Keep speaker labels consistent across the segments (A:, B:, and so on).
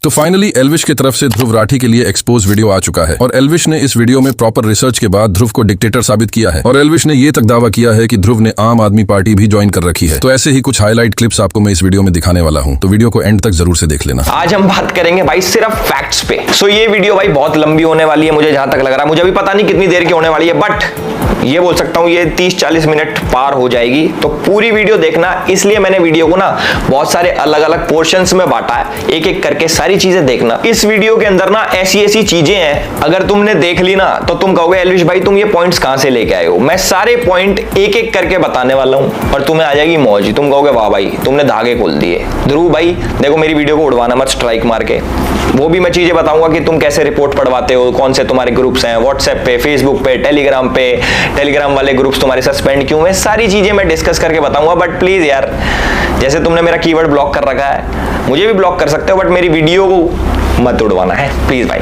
A: तो फाइनली एल्विश की तरफ से ध्रुव राठी के लिए एक्सपोज वीडियो आ चुका है और एल्विश ने इस वीडियो में प्रॉपर रिसर्च के बाद ध्रुव को डिक्टेटर साबित किया है और एल्विश ने ये तक दावा किया है कि ध्रुव ने आम आदमी पार्टी भी ज्वाइन कर रखी है। तो ऐसे ही कुछ हाईलाइट क्लिप्स आपको मैं इस वीडियो में दिखाने वाला हूँ, तो वीडियो को एंड तक जरूर से देख लेना।
B: आज हम बात करेंगे भाई सिर्फ फैक्ट्स पे। सो ये वीडियो भाई बहुत लंबी होने वाली है, मुझे जहां तक लग रहा है। मुझे अभी पता नहीं कितनी देर की होने वाली है, बट ये बोल सकता हूँ ये 30-40 मिनट पार हो जाएगी। तो पूरी वीडियो देखना, इसलिए मैंने वीडियो को ना बहुत सारे अलग अलग पोर्शंस में बांटा है, एक एक करके सारी चीजें देखना। इस वीडियो के अंदर ना ऐसी ऐसी चीजें हैं, अगर तुमने देख ली ना तो तुम कहोगे एल्विश भाई तुम ये पॉइंट्स कहां से लेके आए हो। मैं सारे पॉइंट एक एक करके बताने वाला हूं और तुम्हें आ जाएगी मौज। तुम कहोगे वाह भाई तुमने धागे खोल दिए। ध्रुव भाई देखो मेरी वीडियो को उड़वाना मत स्ट्राइक मार के। वो भी मैं चीजें बताऊंगा कि तुम कैसे रिपोर्ट पढ़वाते हो, कौन से तुम्हारे ग्रुप्स हैं व्हाट्सएप पे, फेसबुक पे, टेलीग्राम वाले ग्रुप्स तुम्हारे सस्पेंड क्यों है, सारी चीजें मैं डिस्कस करके बताऊंगा। बट प्लीज यार, जैसे तुमने मेरा कीवर्ड ब्लॉक कर रखा है, मुझे भी ब्लॉक कर सकते हो, बट मेरी वीडियो को मत उड़वाना है प्लीज भाई।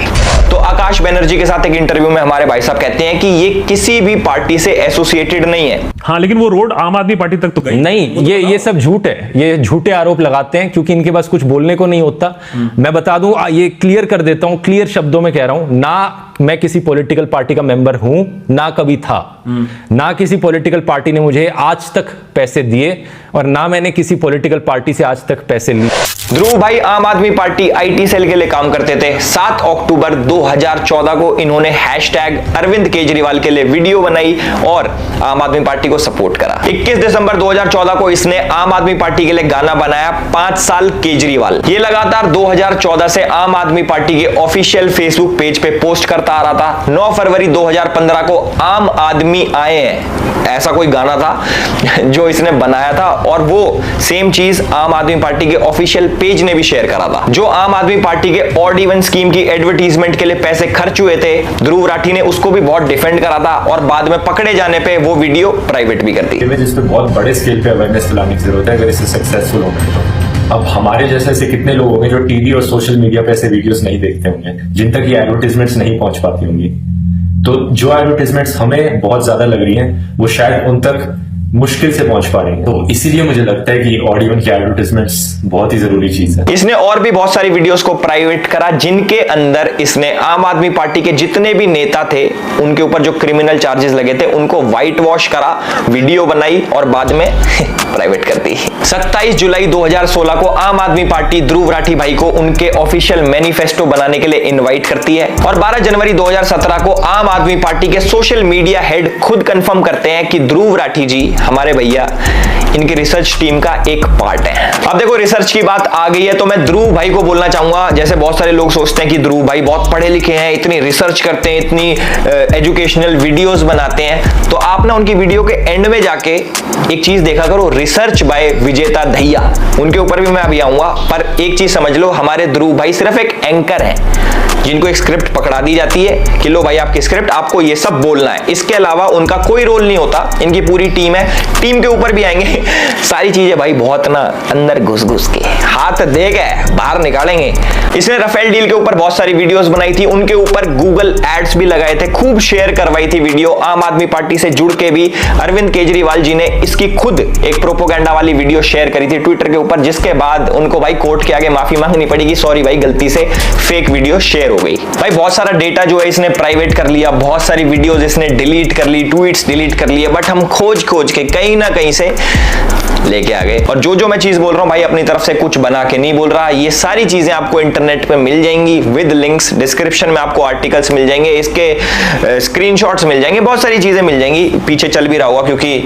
B: तो आकाश बनर्जी के साथ एक इंटरव्यू में हमारे भाई साहब कहते हैं कि ये किसी भी पार्टी से एसोसिएटेड नहीं है।
C: हाँ, लेकिन वो रोड आम आदमी पार्टी तक तो गई
D: नहीं। ये सब झूठ है, ये झूठे आरोप लगाते हैं क्योंकि इनके पास कुछ बोलने को नहीं होता। मैं बता दूं, ये क्लियर कर देता हूं, क्लियर शब्दों में कह रहा हूं, ना मैं किसी पॉलिटिकल पार्टी का मेंबर हूं, ना कभी था, ना किसी पॉलिटिकल पार्टी ने मुझे आज तक पैसे दिए और ना मैंने किसी पॉलिटिकल पार्टी से आज तक पैसे लिए।
B: ध्रुव भाई आम आदमी पार्टी आईटी सेल के लिए काम करते थे। 7 अक्टूबर 2014 को इन्होंने हैशटैग अरविंद केजरीवाल के लिए वीडियो बनाई और आम आदमी पार्टी को सपोर्ट करा। 21 दिसंबर 2014 को इसने आम आदमी पार्टी के लिए गाना बनाया 5 साल केजरीवाल। ये लगातार 2014 से आम आदमी पार्टी के ऑफिशियल फेसबुक पेज पे पोस्ट करता आ रहा था। 9 फरवरी 2015 को आम आदमी आए हैं, ऐसा कोई गाना था जो इसने बनाया था और वो सेम चीज आम आदमी पार्टी के ऑफिशियल पेज ने भी शेयर करा था। जो आम आदमी पार्टी के ऑड इवन स्कीम की एडवर्टीजमेंट के लिए पैसे खर्च हुए थे, ध्रुव राठी ने उसको भी बहुत डिफेंड करा था और बाद में पकड़े जाने पे वो वीडियो प्राइवेट भी कर दी।
E: जिस पे बहुत बड़े स्केल पे अवेयरनेस फैलाने की जरूरत है अगर इसे सक्सेसफुल होना तो। अब हमारे जैसे ऐसे कितने लोग होंगे जो टीवी और सोशल मीडिया पे ऐसे वीडियोस नहीं देखते होंगे, जिन तक ये एडवर्टीजमेंट्स नहीं पहुंच पाती होंगी। तो जो एडवर्टीजमेंट्स हमें बहुत ज्यादा लग रही हैं वो शायद उन तक मुश्किल से पहुंच पा रही है। तो इसीलिए मुझे लगता है कि ऑड इवन की एडवर्टाइजमेंट्स बहुत ही जरूरी चीज है।
B: इसने और भी बहुत सारी वीडियोस को प्राइवेट करा जिनके अंदर इसने आम आदमी पार्टी के जितने भी नेता थे उनके ऊपर जो क्रिमिनल चार्जेस लगे थे उनको व्हाइट वॉश करा, वीडियो बनाई और बाद में प्राइवेट कर दी। 27 जुलाई 2016 को आम आदमी पार्टी ध्रुव राठी भाई को उनके ऑफिशियल मैनिफेस्टो बनाने के लिए इन्वाइट करती है और 12 जनवरी 2017 को आम आदमी पार्टी के सोशल मीडिया हेड खुद कंफर्म करते हैं कि ध्रुव राठी जी हमारे भैया इनकी रिसर्च टीम का एक पार्ट है। अब देखो रिसर्च की बात आ गई है तो मैं ध्रुव भाई को बोलना चाहूंगा, जैसे बहुत सारे लोग सोचते हैं कि ध्रुव भाई बहुत पढ़े लिखे हैं, इतनी रिसर्च करते हैं, इतनी एजुकेशनल वीडियोस बनाते हैं, तो आप ना उनकी वीडियो के एंड में जाके एक चीज देखा करो, रिसर्च बाय विजेता दहिया, उनके ऊपर भी मैं अभी आऊंगा। पर एक चीज समझ लो, हमारे ध्रुव भाई सिर्फ एक एंकर है जिनको एक स्क्रिप्ट पकड़ा दी जाती है कि लो भाई आपकी स्क्रिप्ट, आपको ये सब बोलना है, इसके अलावा उनका कोई रोल नहीं होता। इनकी पूरी टीम है, टीम के ऊपर भी आएंगे सारी चीजें भाई बहुत ना अंदर घुस घुस के हाथ दे के बाहर निकालेंगे। इसने राफेल डील के ऊपर बहुत सारी वीडियोस बनाई थी, उनके ऊपर गूगल एड्स भी लगाए थे, खूब शेयर करवाई थी वीडियो। आम आदमी पार्टी से जुड़ के भी अरविंद केजरीवाल जी ने इसकी खुद एक प्रोपोगेंडा वाली वीडियो शेयर करी थी ट्विटर के ऊपर, जिसके बाद उनको भाई कोर्ट के आगे माफी मांगनी पड़ेगी, सॉरी भाई गलती से फेक वीडियो शेयर हो गई। भाई बहुत सारा डेटा जो है इसने प्राइवेट कर लिया, बहुत सारी वीडियोस इसने डिलीट कर ली, ट्वीट्स डिलीट कर लिए, बट हम खोज खोज के कहीं ना कहीं से लेके आ गए। और जो मैं चीज बोल रहा हूं भाई अपनी तरफ से कुछ बना के नहीं बोल रहा, ये सारी चीजें आपको इंटरनेट पे मिल जाएंगी विद लिंक्स। डिस्क्रिप्शन में आपको आर्टिकल्स मिल जाएंगे, इसके स्क्रीनशॉट्स मिल जाएंगे, बहुत सारी चीजें मिल जाएंगी। पीछे चल भी रहा होगा क्योंकि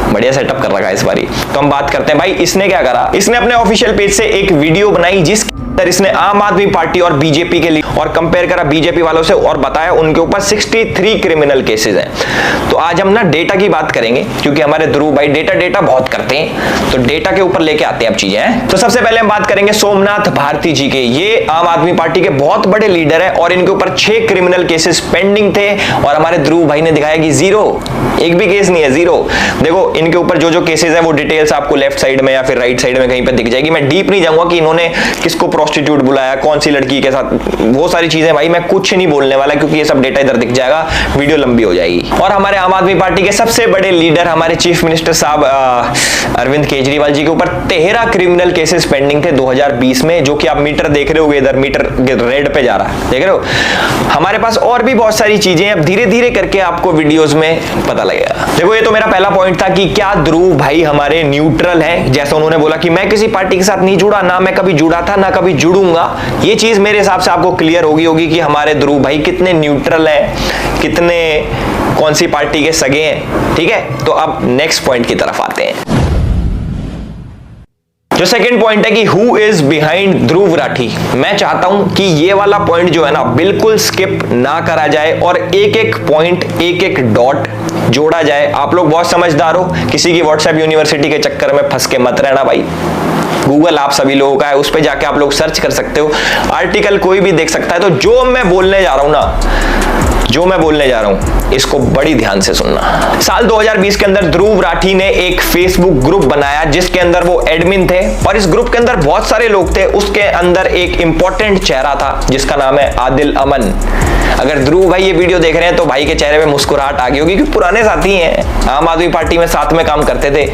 B: बढ़िया सेटअप कर रखा है इस बारी। तो हम बात करते हैं भाई इसने क्या करा। इसने अपने ऑफिशियल पेज से एक वीडियो बनाई जिसके अंदर इसने आम आदमी पार्टी और बीजेपी के लिए और कंपेयर करा बीजेपी वालों से और बताया उनके ऊपर 63 क्रिमिनल केसेस हैं। तो आज हम ना डेटा की बात करेंगे क्योंकि हमारे ध्रुव भाई डेटा बहुत करते हैं, तो डेटा के ऊपर लेके आते हैं अब चीजें हैं। तो सबसे पहले हम बात करेंगे सोमनाथ भारती जी के। ये आम आदमी पार्टी के बहुत बड़े लीडर है और इनके ऊपर 6 क्रिमिनल केसेस पेंडिंग थे और हमारे ध्रुव भाई ने दिखाया कि 0, एक भी केस नहीं है, 0। देखो इनके ऊपर जो केसेस है वो डिटेल्स आपको लेफ्ट साइड में या फिर राइट साइड में कहीं पर दिख जाएगी। मैं डीप नहीं जाऊंगा कि इन्होंने किसको प्रोस्टिट्यूट बुलाया, कौन सी लड़की के साथ, वो सारी चीजें भाई मैं कुछ नहीं बोलने वाला क्योंकि ये सब डेटा इधर दिख जाएगा, वीडियो लंबी हो जाएगी। और हमारे आम आदमी पार्टी के सबसे बड़े लीडर हमारे चीफ मिनिस्टर साहब अरविंद केजरीवाल जी के ऊपर 13 क्रिमिनल केसेस पेंडिंग थे 2020 में, जो कि आप मीटर देख रहे होगे, इधर मीटर रेड पे जा रहा है, देख रहे हो। हमारे पास और भी बहुत सारी चीजें अब धीरे धीरे करके आपको वीडियोस में पता लगेगा। देखो ये तो मेरा पहला पॉइंट था कि क्या ध्रुव भाई हमारे न्यूट्रल हैं, जैसा उन्होंने बोला कि मैं किसी पार्टी के साथ नहीं जुड़ा, ना मैं कभी जुड़ा था ना कभी जुड़ूंगा। ये चीज मेरे हिसाब से आपको क्लियर होगी कि हमारे ध्रुव भाई कितने न्यूट्रल हैं, कितने कौन सी पार्टी के सगे हैं, ठीक है। तो अब नेक्स्ट पॉइंट की तरफ आते हैं। जो सेकंड पॉइंट है कि who is behind Dhruv Rathee, मैं चाहता हूं कि ये वाला पॉइंट जो है ना बिल्कुल स्किप ना करा जाए और एक एक पॉइंट, एक एक डॉट जोड़ा जाए। आप लोग बहुत समझदार हो, किसी की व्हाट्सएप यूनिवर्सिटी के चक्कर में फंस के मत रहना भाई। गूगल आप सभी लोगों का है, उस पर जाके आप लोग सर्च कर सकते हो, आर्टिकल कोई भी देख सकता है। तो जो मैं बोलने जा रहा हूं इसको बड़ी ध्यान से सुनना। साल 2020 के अंदर ध्रुव राठी ने एक फेसबुक ग्रुप बनाया जिसके अंदर वो एडमिन थे और इस ग्रुप के अंदर बहुत सारे लोग थे। उसके अंदर एक इंपॉर्टेंट चेहरा था जिसका नाम है आदिल अमन। अगर ध्रुव भाई ये वीडियो देख रहे हैं तो भाई के चेहरे पे मुस्कुराहट आ गई होगी क्योंकि पुराने साथी हैं, आम आदमी पार्टी में साथ में काम करते थे।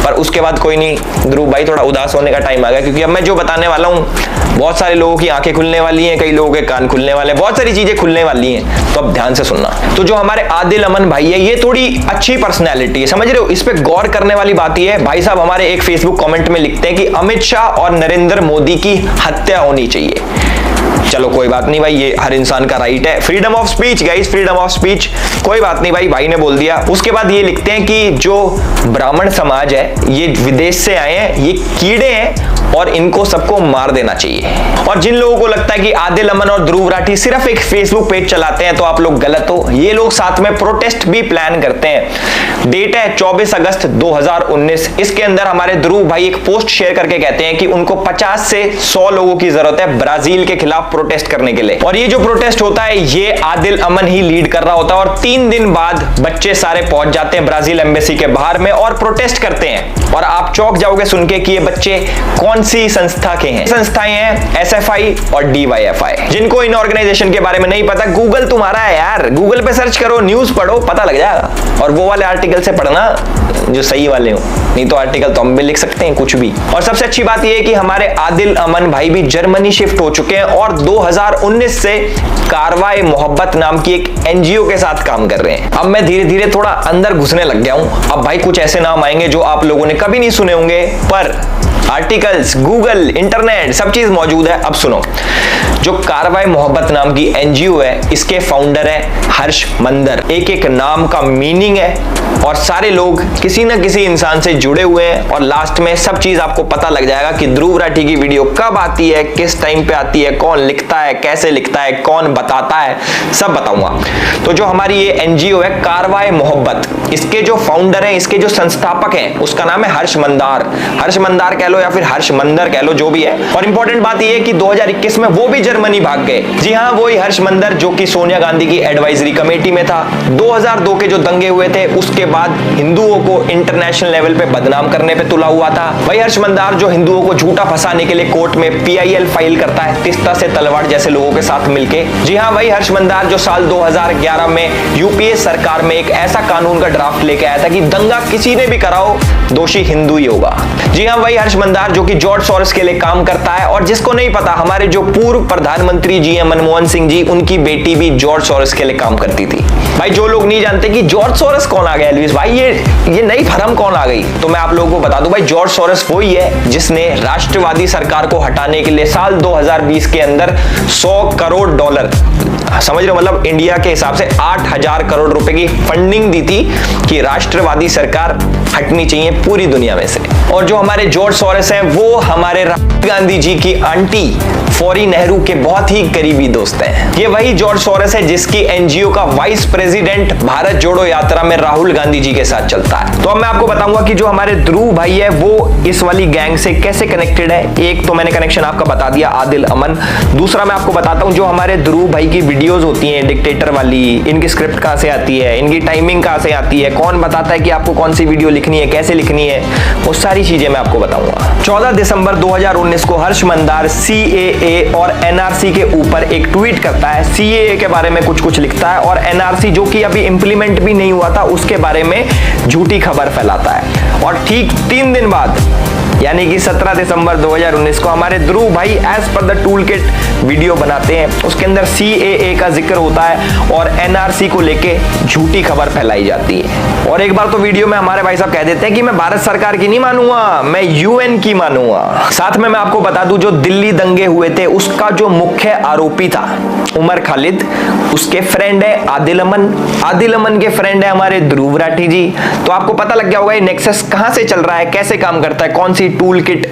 B: पर उसके बाद कोई नहीं, ध्रुव भाई थोड़ा उदास होने का टाइम आ गया क्योंकि अब मैं जो बताने वाला हूं बहुत सारे लोगों की आंखें खुलने वाली हैं, कई लोगों के कान खुलने वाले हैं, बहुत सारी चीजें खुलने वाली हैं। तो अब ध्यान से सुनना। तो जो हमारे आदिल अमन भाई है ये थोड़ी अच्छी पर्सनैलिटी है, समझ रहे हो। इस पे गौर करने वाली बात ये है, भाई साहब हमारे एक फेसबुक कमेंट में लिखते हैं कि अमित शाह और नरेंद्र मोदी की हत्या होनी चाहिए। चलो कोई बात नहीं भाई, ये हर इंसान का राइट है, freedom of speech guys, freedom of speech, कोई बात नहीं भाई ने बोल दिया। उसके बाद ये लिखते हैं कि जो ब्राह्मण समाज है ये विदेश से आए हैं, ये कीड़े हैं और इनको सबको मार देना चाहिए। और जिन लोगों को लगता है कि आदिल अमन और ध्रुव राठी सिर्फ एक फेसबुक पेज चलाते हैं तो आप लोग गलत हो, ये लोग साथ में प्रोटेस्ट भी प्लान करते हैं। डेट है 24 अगस्त 2019। इसके अंदर हमारे ध्रुव भाई एक पोस्ट शेयर करके कहते हैं कि उनको 50 से 100 लोगों की जरूरत है ब्राजील के खिलाफ प्रोटेस्ट करने के लिए। और ये जो प्रोटेस्ट होता है ये आदिल अमन ही लीड कर रहा होता है और 3 दिन बाद बच्चे सारे पहुंच जाते हैं ब्राजील एम्बेसी के बाहर में और प्रोटेस्ट करते हैं। और आप चौंक जाओगे सुन के कि ये बच्चे कौन सी संस्था के हैं। संस्थाएं हैं एसएफआई और डीवाईएफआई। जिनको इन ऑर्गेनाइजेशन के बारे में नहीं पता, गूगल तुम्हारा है यार, गूगल पे सर्च करो, न्यूज पढ़ो, पता लग जाएगा। और वो वाले आर्टिकल से पढ़ना जो सही वाले हो, नहीं तो आर्टिकल तो हम भी लिख सकते हैं कुछ भी। और सबसे अच्छी बात यह है कि हमारे आदिल अमन भाई भी जर्मनी शिफ्ट हो चुके हैं और 2019 से कारवाई मोहब्बत नाम की एक एनजीओ के साथ काम कर रहे हैं। अब मैं धीरे धीरे थोड़ा अंदर घुसने लग गया हूं। अब भाई कुछ ऐसे नाम आएंगे जो आप लोगों ने कभी नहीं सुने होंगे, पर आर्टिकल्स, गूगल, इंटरनेट सब चीज मौजूद है। अब सुनो, जो कारवाई मोहब्बत नाम की एनजीओ है इसके फाउंडर है हर्ष मंदर। एक एक नाम का मीनिंग है और सारे लोग किसी न किसी इंसान से जुड़े हुए हैं और लास्ट में सब चीज आपको पता लग जाएगा कि ध्रुव राठी की वीडियो कब आती है, किस टाइम पे आती है, कौन लिखता है, कैसे लिखता है, कौन बताता है, सब बताऊंगा। तो जो हमारी ये एनजीओ है कारवाई मोहब्बत, इसके जो फाउंडर हैं, इसके जो संस्थापक हैं, उसका नाम है हर्ष मंदार। हर्ष मंदार कह लो या फिर हर्ष मंदर कह लो, जो भी है। और इंपॉर्टेंट बात यह है कि 2021 में वो भी जर्मनी भाग गए। जी हाँ, वही हर्ष मंदर जो कि सोनिया गांधी की एडवाइजरी कमेटी में था। 2002 के जो दंगे हुए थे उसके बाद हिंदुओं को इंटरनेशनल लेवल पे बदनाम करने पे तुला हुआ था। वही हर्ष मंदार जो हिंदुओं को झूठा फंसाने के लिए कोर्ट में पीआईएल फाइल करता है तिस्ता से तलवार जैसे लोगों के साथ मिलके। जी हाँ, वही हर्ष मंदार जो साल 2011 में यूपीए सरकार में एक ऐसा कानून का ड्राफ्ट लेके आया था कि दंगा किसी ने भी कराओ दोषी हिंदू ही होगा। जी हाँ, वही हर्ष मंदार जो कि जॉर्ज सोरोस के लिए काम करता है। और जिसको नहीं पता, हमारे जो पूर्व प्रधानमंत्री जी हैं मनमोहन सिंह जी, उनकी बेटी भी जॉर्ज सोरोस के लिए काम करती थी। भाई जो लोग नहीं जानते कि जॉर्ज सोरोस कौन आ गया, एल्विस भाई ये नई फर्म कौन आ गई, तो मैं आप लोगों को बता दूं भाई, जॉर्ज सोरोस वही है जिसने राष्ट्रवादी सरकार को हटाने के लिए साल 2020 के अंदर 100 करोड़ डॉलर, समझ रहे हो, मतलब इंडिया के हिसाब से 8000 करोड़ रुपए की फंडिंग दी थी कि राष्ट्रवादी सरकार हटनी चाहिए पूरी दुनिया में से। और जो हमारे जॉर्ज सोरोस हैं वो हमारे राहुल गांधी जी की आंटी फौरी नेहरू के बहुत ही करीबी दोस्त हैं। ये वही जॉर्ज सोरोस है जिसकी एनजीओ का वाइस प्रेसिडेंट भारत जोड़ो यात्रा में राहुल गांधी जी के साथ चलता है। तो अब मैं आपको बताऊंगा कि जो हमारे ध्रुव भाई है वो इस वाली गैंग से कैसे कनेक्टेड है। एक तो मैंने कनेक्शन आपका बता दिया, आदिल अमन। दूसरा मैं आपको बताता हूं जो हमारे ध्रुव भाई की वीडियोस होती हैं डिक्टेटर वाली, इनकी स्क्रिप्ट कहां से आती है, इनकी टाइमिंग कहां से आती है, कौन बताता है कि आपको कौन सी वीडियो लिखनी है, कैसे लिखनी है, वो सारी चीजें मैं आपको बताऊंगा। 14 दिसंबर 2019 को हर्ष मंदार सीएए और एनआरसी के ऊपर एक ट्वीट करता है। सीएए के बारे में कुछ लिखता है और एनआरसी जो कि अभी इंप्लीमेंट भी नहीं हुआ था उसके बारे में झूठी खबर फैलाता है। और ठीक 3 दिन बाद यानी कि 17 दिसंबर 2019 को हमारे ध्रुव भाई as per the tool kit video बनाते हैं। उसके अंदर सीएए का जिक्र होता है और एनआरसी को लेके झूठी खबर फैलाई जाती है। और एक बार तो वीडियो में हमारे भाई साहब कह देते हैं कि मैं भारत सरकार की नहीं मानूंगा, मैं यूएन की मानूंगा। साथ में मैं आपको बता दूं जो दिल्ली दंगे हुए थे उसका जो मुख्य आरोपी था उमर खालिद, उसके फ्रेंड है आदिल अमन। आदिल अमन के फ्रेंड है हमारे ध्रुव राठी जी। तो आपको पता लग गया होगा ये नेक्सस कहां से चल रहा है, कैसे काम करता है, कौन सी टूल किट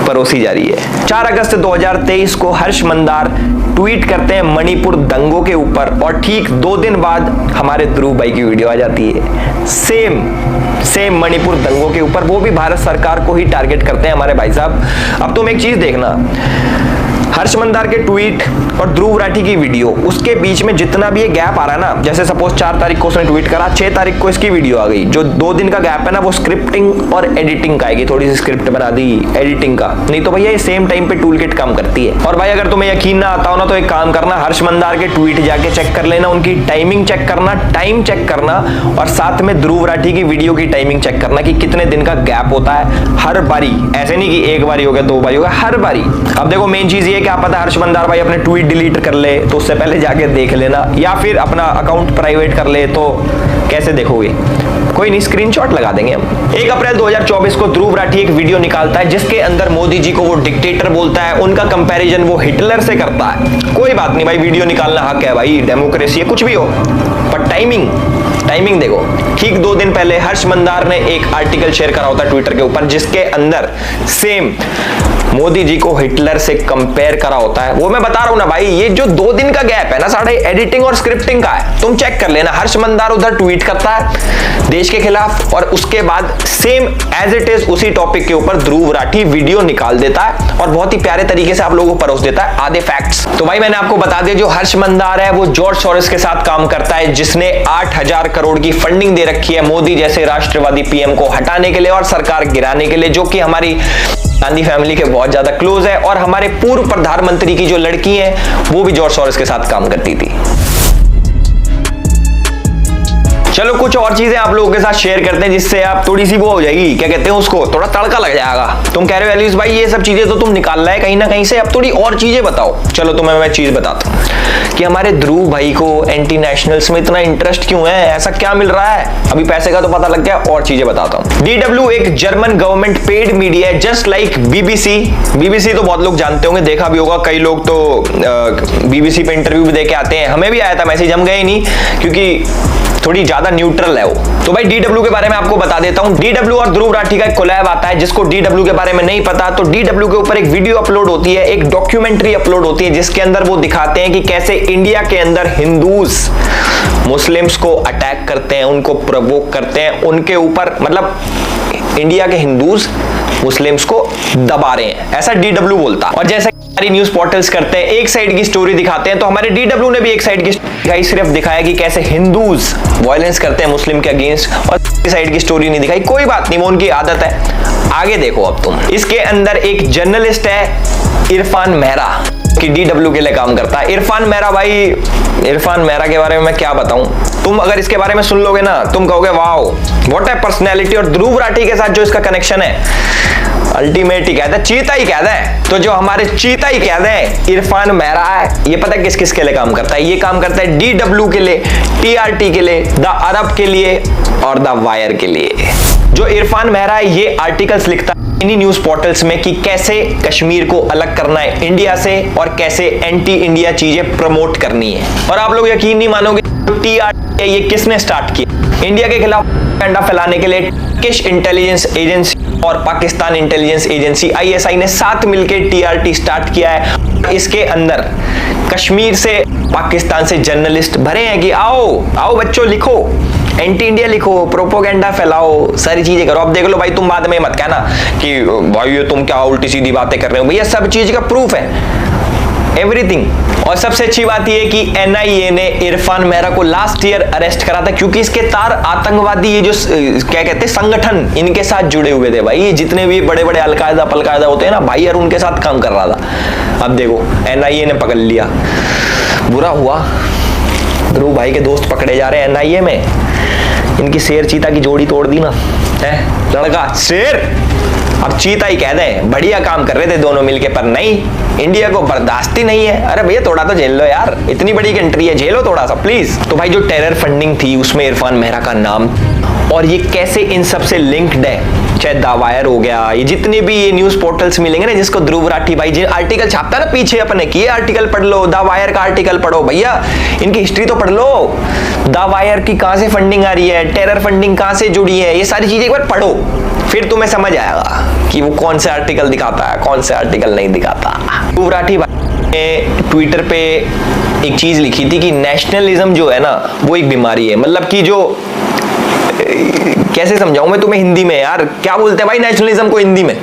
B: परोसी जा रही है। 4 अगस्त 2023 को हर्ष मंदार ट्वीट करते हैं मणिपुर दंगों के ऊपर और ठीक 2 दिन बाद हमारे ध्रुव भाई की वीडियो आ जाती है सेम मणिपुर दंगों के ऊपर, वो भी भारत सरकार को ही टारगेट करते हैं हमारे भाई साहब। अब तुम एक चीज देखना, हर्ष मंदार के ट्वीट और ध्रुव राठी की वीडियो उसके बीच में जितना भी ये गैप आ रहा है ना, जैसे सपोज 4 तारीख को उसने ट्वीट करा, 6 तारीख को इसकी वीडियो आ गई, जो 2 दिन का गैप है ना वो स्क्रिप्टिंग और एडिटिंग का आएगी, थोड़ी सी स्क्रिप्ट बना दी एडिटिंग का, नहीं तो भैया ये सेम टाइम पे टूल किट काम करती है। और भाई अगर तुम्हें यकीन ना आता हो ना तो एक काम करना, हर्ष मंदार के ट्वीट जाके चेक कर लेना, उनकी टाइमिंग चेक करना, टाइम चेक करना और साथ में ध्रुव राठी की वीडियो की टाइमिंग चेक करना कि कितने दिन का गैप होता है हर बारी, ऐसे नहीं कि एक बारी हो गया 2 बारी हो गया, हर बारी। अब देखो मेन चीज ये क्या पता हर्ष मंदार भाई अपने ट्वीट डिलीट कर ले तो उससे पहले जाके देख लेना, या फिर अपना अकाउंट प्राइवेट कर ले तो कैसे देखोगे, कोई नहीं स्क्रीनशॉट लगा देंगे हम। 1 अप्रैल 2024 को ध्रुव राठी एक वीडियो निकालता है जिसके अंदर मोदी जी को वो डिक्टेटर बोलता है, उनका कंपैरिजन वो हिटलर से करता है। कोई बात नहीं भाई, वीडियो निकालना हक है भाई, डेमोक्रेसी है, कुछ भी हो, पर टाइमिंग देखो। ठीक 2 दिन पहले हर्ष मंदार ने एक आर्टिकल शेयर करा होता है ट्विटर के ऊपर जिसके अंदर सेम मोदी जी को हिटलर से कंपेयर करा होता है। वो मैं बता रहा हूं ना भाई, ये जो 2 दिन का गैप है ना साढ़े एडिटिंग और स्क्रिप्टिंग का है, तुम चेक कर लेना। हर्ष मंदार उधर ट्वीट करता है देश के खिलाफ और उसके बाद सेम एज इट इज उसी टॉपिक के ऊपर ध्रुव राठी वीडियो निकाल देता है और बहुत ही प्यारे तरीके से आप लोगों को परोस देता है आधे फैक्ट्स। तो भाई मैंने आपको बता दिया जो हर्ष मंदार है वो जॉर्ज सोरोस के साथ काम करता है जिसने 8000 करोड़ की फंडिंग दे रखी है मोदी जैसे राष्ट्रवादी पीएम को हटाने के लिए और सरकार गिराने के लिए, जो कि हमारी गांधी फैमिली के बहुत ज्यादा क्लोज है। और हमारे पूर्व प्रधानमंत्री की जो लड़की है वो भी जॉर्ज सोरोस के साथ काम करती थी। चलो कुछ और चीजें आप लोगों के साथ शेयर करते हैं जिससे आप थोड़ी सी वो हो जाएगी, क्या कहते हैं उसको, थोड़ा तड़का लग जाएगा। तुम कह रहे हो एलिस भाई ये सब चीजें तो तुम निकाल रहे है कहीं ना कहीं से, अब थोड़ी और चीजें बताओ। चलो तुम्हें मैं चीज बताता हूँ कि हमारे ध्रुव भाई को एंटी नेशनल्स में इतना इंटरेस्ट क्यों है, ऐसा क्या मिल रहा है। अभी पैसे का तो पता लग गया, और चीजें बताता हूँ। DW एक जर्मन गवर्नमेंट पेड मीडिया है जस्ट लाइक BBC तो बहुत लोग जानते होंगे, देखा भी होगा, कई लोग तो BBC पे इंटरव्यू भी दे के आते हैं। हमें भी आया था मैसेज, हम गए नहीं क्योंकि थोड़ी ज्यादा न्यूट्रल है वो। तो भाई DW के बारे में आपको बता देता हूं। DW और ध्रुव राठी का एक कोलैब आता है, जिसको DW के बारे में नहीं पता तो DW के ऊपर एक वीडियो अपलोड होती है, एक डॉक्यूमेंट्री अपलोड होती है जिसके अंदर वो दिखाते हैं कि कैसे इंडिया के अंदर हिंदूज मुस्लिम्स को अटैक करते हैं, उनको प्रोवोक करते हैं, उनके ऊपर मतलब इंडिया के हिंदूज मुस्लिम्स को दबा रहे हैं, ऐसा DW बोलता। और जैसा हमारी न्यूज पोर्टल्स करते हैं, एक साइड की स्टोरी दिखाते हैं, तो हमारे DW ने भी एक साइड की दिखाई, सिर्फ दिखाया कि कैसे हिंदूज वायलेंस करते हैं मुस्लिम के अगेंस्ट, और साइड की स्टोरी नहीं दिखाई। कोई बात नहीं, वो उनकी आदत है। आगे देखो अब तुम, इसके अंदर एक जर्नलिस्ट है इरफान मेहरा कि DW के लिए काम करता है। इरफान मेहरा के बारे में मैं क्या बताऊं, तुम अगर इसके बारे में सुन लोगे ना तुम कहोगे वाओ व्हाट ए पर्सनैलिटी। और ध्रुव राठी के साथ जो इसका कनेक्शन है अल्टीमेट ही कहते हैं, चीता ही कहते हैं। तो जो हमारे चीता ही कहते हैं इरफान मेहरा है, ये पता है किस किस के लिए काम करता है, ये काम करता है DW के लिए, TRT के लिए, द अरब के लिए और द वायर के लिए। जो इरफान मेहरा है ये आर्टिकल्स लिखता है इन्हीं न्यूज पोर्टल्स में कि कैसे कश्मीर को अलग करना है इंडिया से और कैसे एंटी इंडिया चीजें प्रमोट करनी है। और आप लोग यकीन नहीं मानोगे, TRT ये किसने स्टार्ट किया? इंडिया के खिलाफ प्रोपेगेंडा फैलाने के लिए टर्किश इंटेलिजेंस एजेंसी और पाकिस्तान इंटेलिजेंस एजेंसी ISI ने साथ मिलकर TRT स्टार्ट किया है। इसके अंदर कश्मीर से, पाकिस्तान से जर्नलिस्ट भरे हैं कि आओ आओ बच्चों, लिखो, एंटी इंडिया लिखो, प्रोपोगेंडा फैलाओ, सारी चीजें करो। अब देख लो भाई, तुम बाद में मत कहना कि भाई ये तुम क्या उल्टी सीधी बातें कर रहे हो। भैया सब चीज का प्रूफ है, एवरीथिंग। और सबसे अच्छी बात यह कि NIA ने इरफान मेहरा को लास्ट ईयर अरेस्ट करा था, क्योंकि इसके तार आतंकवादी ये जो क्या कहते हैं संगठन, इनके साथ जुड़े हुए थे भाई। ये जितने भी बड़े बड़े अलकायदा पलकायदा होते हैं ना भाई, यार उनके साथ काम कर रहा था। अब देखो NIA ने पकड़ लिया, बुरा हुआ, ध्रुव भाई के दोस्त पकड़े जा रहे हैं NIA में। इनकी शेर चीता की जोड़ी तोड़ दी ना, है लड़का शेर अब चीता ही कह दे। बढ़िया काम कर रहे थे दोनों मिलके, पर नहीं, इंडिया को बर्दाश्त ही नहीं है। अरे भैया थोड़ा तो झेल लो यार, इतनी बड़ी कंट्री है, झेलो थोड़ा सा प्लीज। तो भाई जो टेरर फंडिंग थी उसमें इरफान मेहरा का नाम, और ये कैसे इन सब से लिंक्ड है, चाहे द वायर हो गया, ये जितने भी ये न्यूज पोर्टल्स मिलेंगे ना, जिसको ध्रुव राठी भाई जो आर्टिकल छापता है ना पीछे अपने, कि ये आर्टिकल पढ़ लो, द वायर का आर्टिकल पढ़ो, भैया इनकी हिस्ट्री तो पढ़ लो। द वायर की कहां से फंडिंग आ रही है, टेरर फंडिंग कहां से जुड़ी है, ये सारी चीजें एक बार पढ़ो, फिर तुम्हें समझ आएगा कि वो कौन से आर्टिकल दिखाता है, कौन से आर्टिकल नहीं दिखाता। ध्रुव राठी भाई ने ट्विटर पे एक चीज लिखी थी कि नेशनलिज्म जो है ना वो एक बीमारी है। मतलब कि जो कैसे समझाऊं मैं तुम्हें हिंदी में, यार क्या बोलते हैं भाई नेशनलिज्म को हिंदी में?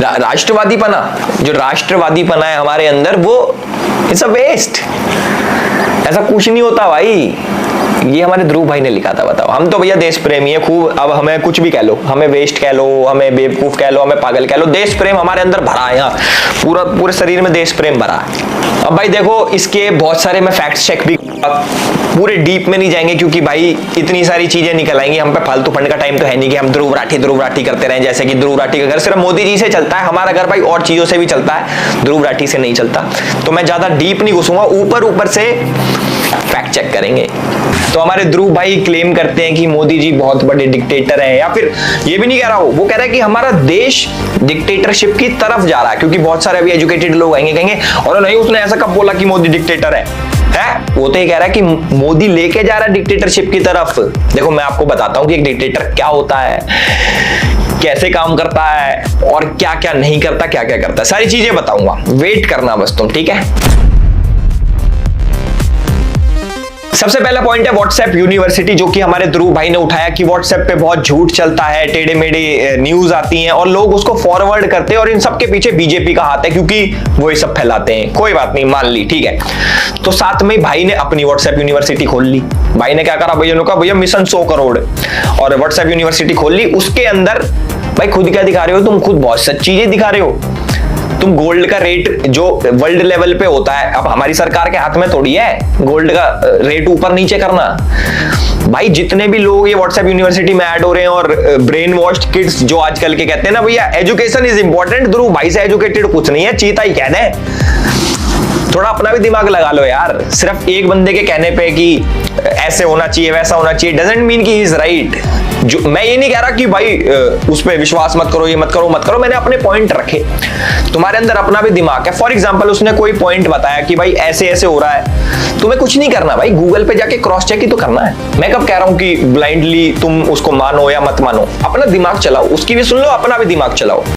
B: राष्ट्रवादी पना, जो राष्ट्रवादी पना है हमारे अंदर, वो इट्स अ वेस्ट। ऐसा कुछ नहीं होता भाई। ये हमारे ध्रुव भाई ने लिखा था। बताओ, हम तो भैया देश प्रेमी है खूब, अब हमें कुछ भी कह लो, हमें वेस्ट कह लो, हमें बेवकूफ कह लो, हमें पागल कह लो, देश प्रेम हमारे अंदर भरा है। यहाँ पूरे शरीर में देश प्रेम भरा है। अब भाई देखो, इसके बहुत सारे मैं फैक्ट चेक भी, पूरे डीप में नहीं जाएंगे क्योंकि भाई इतनी सारी चीजें निकल आएंगी। हम पे फालतू फंड का टाइम तो है नहीं कि हम ध्रुव राठी करते रहें। जैसे कि ध्रुव राठी का घर सिर्फ मोदी जी से चलता है, हमारा घर भाई और चीजों से भी चलता है, ध्रुव राठी से नहीं चलता। तो मैं ज्यादा डीप नहीं घुसूंगा, ऊपर से फैक्ट चेक करेंगे। तो हमारे ध्रुव भाई क्लेम करते हैं कि मोदी जी बहुत बड़े डिक्टेटर हैं, या फिर ये भी नहीं कह रहा वो कह रहा है कि हमारा देश डिक्टेटरशिप की तरफ जा रहा है। क्योंकि बहुत सारे अभी एजुकेटेड लोग आएंगे, कहेंगे और नहीं उसने ऐसा कब बोला कि मोदी डिक्टेटर है? वो तो ये कह रहा है कि मोदी लेके जा रहा है डिक्टेटरशिप की तरफ। देखो मैं आपको बताता हूं कि एक डिक्टेटर क्या होता है, कैसे काम करता है, और क्या क्या नहीं करता, क्या क्या करता है, सारी चीजें बताऊंगा। वेट करना बस तुम, ठीक है। सबसे पहला पॉइंट है व्हाट्सएप यूनिवर्सिटी, जो कि हमारे ध्रुव भाई ने उठाया कि व्हाट्सएप पे बहुत झूठ चलता है, टेढ़े मेढ़े न्यूज आती हैं और लोग उसको फॉरवर्ड करते हैं, और इन सब के पीछे बीजेपी का हाथ है क्योंकि वो ये सब फैलाते हैं। कोई बात नहीं, मान ली, ठीक है। तो साथ में भाई ने अपनी व्हाट्सएप यूनिवर्सिटी खोल ली। भाई ने क्या करा, भैया ने कहा भैया मिशन 100 करोड़, और व्हाट्सएप यूनिवर्सिटी खोल ली। उसके अंदर भाई खुद क्या दिखा रहे हो तुम? खुद बहुत सच चीजें दिखा रहे हो। तुम गोल्ड का रेट जो वर्ल्ड लेवल पे होता है, अब हमारी सरकार के हाथ में थोड़ी है गोल्ड का रेट ऊपर नीचे करना। भाई जितने भी लोग ये व्हाट्सएप यूनिवर्सिटी में ऐड हो रहे हैं और ब्रेन वॉश्ड किड्स जो आजकल के कहते हैं ना भैया एजुकेशन इज इंपॉर्टेंट, ध्रुव भाई से एजुकेटेड कुछ नहीं है, चीता ही कह दें। थोड़ा अपना भी दिमाग लगा लो यार। सिर्फ एक बंदे के कहने पे कि ऐसे होना चाहिए वैसा होना चाहिए डजंट मीन कि ही इज राइट। जो मैं ये नहीं कह रहा कि भाई उस पर विश्वास मत करो, ये मत करो, मैंने अपने पॉइंट रखे। तुम्हारे अंदर अपना भी दिमाग है। फॉर एग्जांपल उसने कोई पॉइंट बताया कि भाई ऐसे ऐसे हो रहा है, तुम्हें कुछ नहीं करना भाई, गूगल पे जाके क्रॉस चेक ही तो करना है। मैं कब कह रहा हूं कि ब्लाइंडली तुम उसको मानो या मत मानो, अपना दिमाग चलाओ, उसकी भी सुन लो, अपना भी दिमाग चलाओ।